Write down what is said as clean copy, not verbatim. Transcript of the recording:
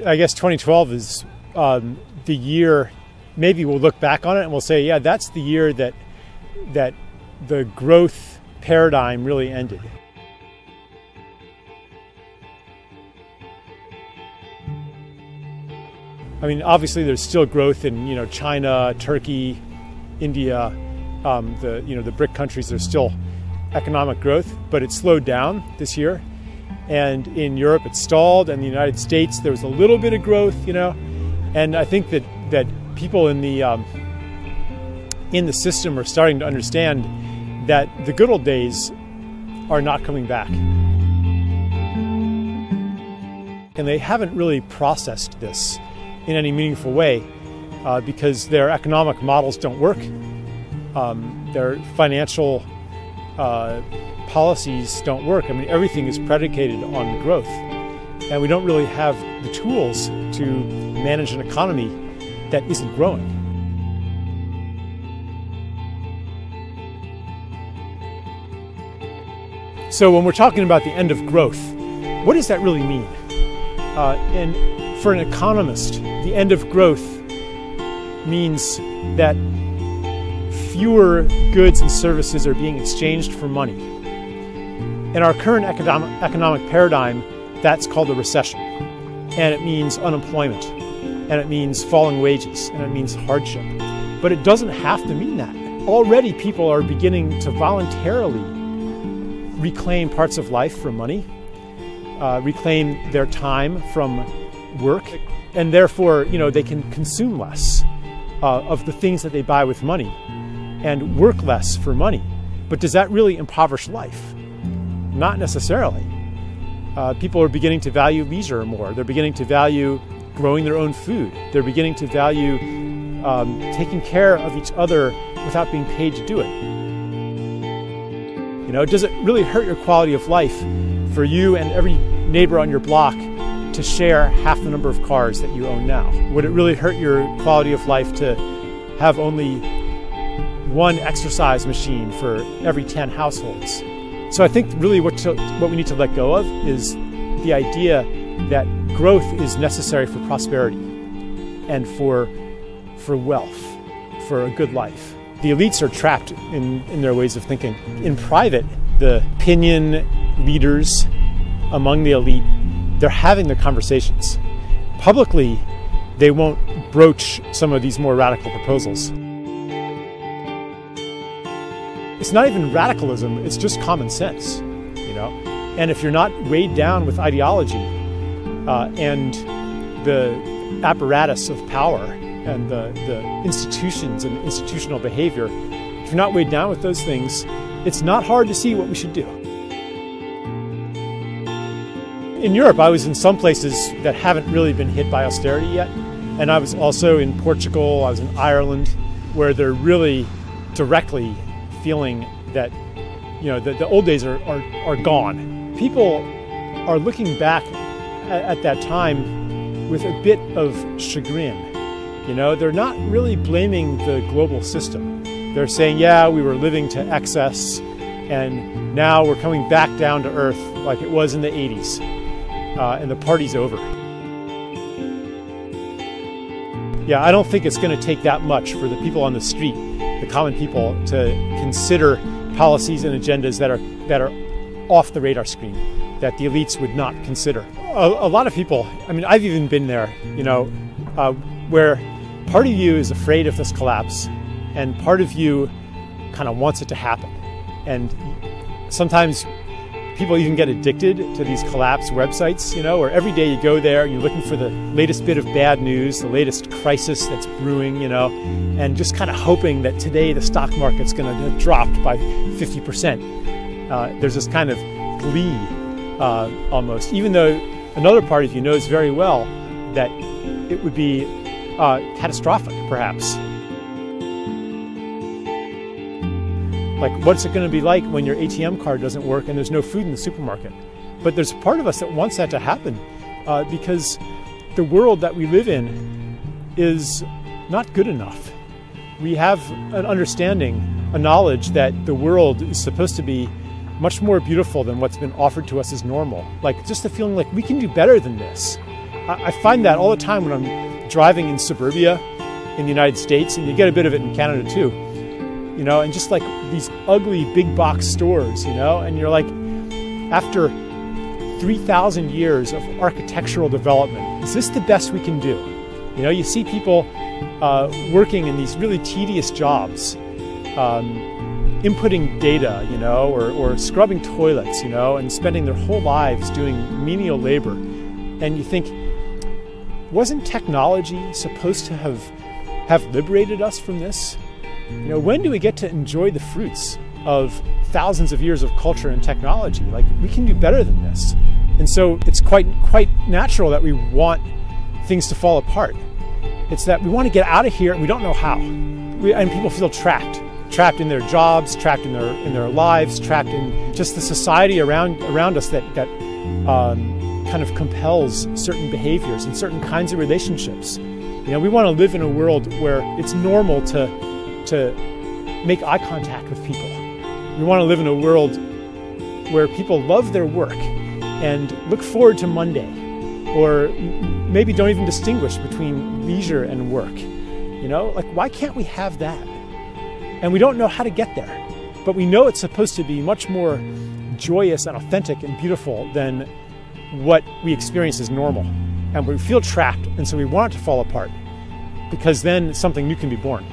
I guess 2012 is the year, maybe we'll look back on it and we'll say, yeah, that's the year that the growth paradigm really ended. I mean, obviously there's still growth in, China, Turkey, India, the BRIC countries. There's still economic growth, but it slowed down this year. And in Europe, it stalled. And the United States, there was a little bit of growth, And I think that people in the system are starting to understand that the good old days are not coming back. And they haven't really processed this in any meaningful way because their economic models don't work. Their financial policies don't work. I mean, everything is predicated on growth. And we don't really have the tools to manage an economy that isn't growing. So when we're talking about the end of growth, what does that really mean? And for an economist, the end of growth means that fewer goods and services are being exchanged for money. In our current economic paradigm, that's called a recession. And it means unemployment. And it means falling wages. And it means hardship. But it doesn't have to mean that. Already people are beginning to voluntarily reclaim parts of life from money, reclaim their time from work, and therefore, they can consume less of the things that they buy with money and work less for money. But does that really impoverish life? Not necessarily. People are beginning to value leisure more. They're beginning to value growing their own food. They're beginning to value taking care of each other without being paid to do it. Does it really hurt your quality of life for you and every neighbor on your block to share half the number of cars that you own now? Would it really hurt your quality of life to have only one exercise machine for every 10 households? So I think really what we need to let go of is the idea that growth is necessary for prosperity and for wealth, for a good life. The elites are trapped in their ways of thinking. In private, the opinion leaders among the elite, they're having their conversations. Publicly, they won't broach some of these more radical proposals. It's not even radicalism, it's just common sense, And if you're not weighed down with ideology and the apparatus of power and the institutions and institutional behavior, if you're not weighed down with those things, it's not hard to see what we should do. In Europe, I was in some places that haven't really been hit by austerity yet. And I was also in Portugal, I was in Ireland, where they're really directly feeling that, the old days are gone. People are looking back at that time with a bit of chagrin. They're not really blaming the global system. They're saying, yeah, we were living to excess, and now we're coming back down to earth like it was in the 80s, and the party's over. Yeah, I don't think it's going to take that much for the people on the street, the common people, to consider policies and agendas that are off the radar screen, that the elites would not consider. A lot of people, I've even been there, where part of you is afraid of this collapse, and part of you kind of wants it to happen. And sometimes people even get addicted to these collapse websites, where every day you go there and you're looking for the latest bit of bad news, the latest crisis that's brewing, and just kind of hoping that today the stock market's going to have dropped by 50%. There's this kind of glee almost, even though another part of you knows very well that it would be catastrophic, perhaps. Like, what's it going to be like when your ATM card doesn't work and there's no food in the supermarket? But there's a part of us that wants that to happen because the world that we live in is not good enough. We have an understanding, a knowledge that the world is supposed to be much more beautiful than what's been offered to us as normal. Like, just the feeling like we can do better than this. I find that all the time when I'm driving in suburbia in the United States, and you get a bit of it in Canada too, you know, and just like these ugly big box stores, you know, and you're like, after 3,000 years of architectural development, is this the best we can do? You know, you see people working in these really tedious jobs, inputting data, you know, or scrubbing toilets, you know, and spending their whole lives doing menial labor. And you think, wasn't technology supposed to have liberated us from this? You know, when do we get to enjoy the fruits of thousands of years of culture and technology? Like, we can do better than this. And so it's quite natural that we want things to fall apart. It's that we want to get out of here and we don't know how. And people feel trapped in their jobs, trapped in their lives, trapped in just the society around us that kind of compels certain behaviors and certain kinds of relationships. You know, we want to live in a world where it's normal to make eye contact with people. We want to live in a world where people love their work and look forward to Monday, or maybe don't even distinguish between leisure and work. You know, like, why can't we have that? And we don't know how to get there, but we know it's supposed to be much more joyous and authentic and beautiful than what we experience as normal. And we feel trapped, and so we want it to fall apart, because then something new can be born.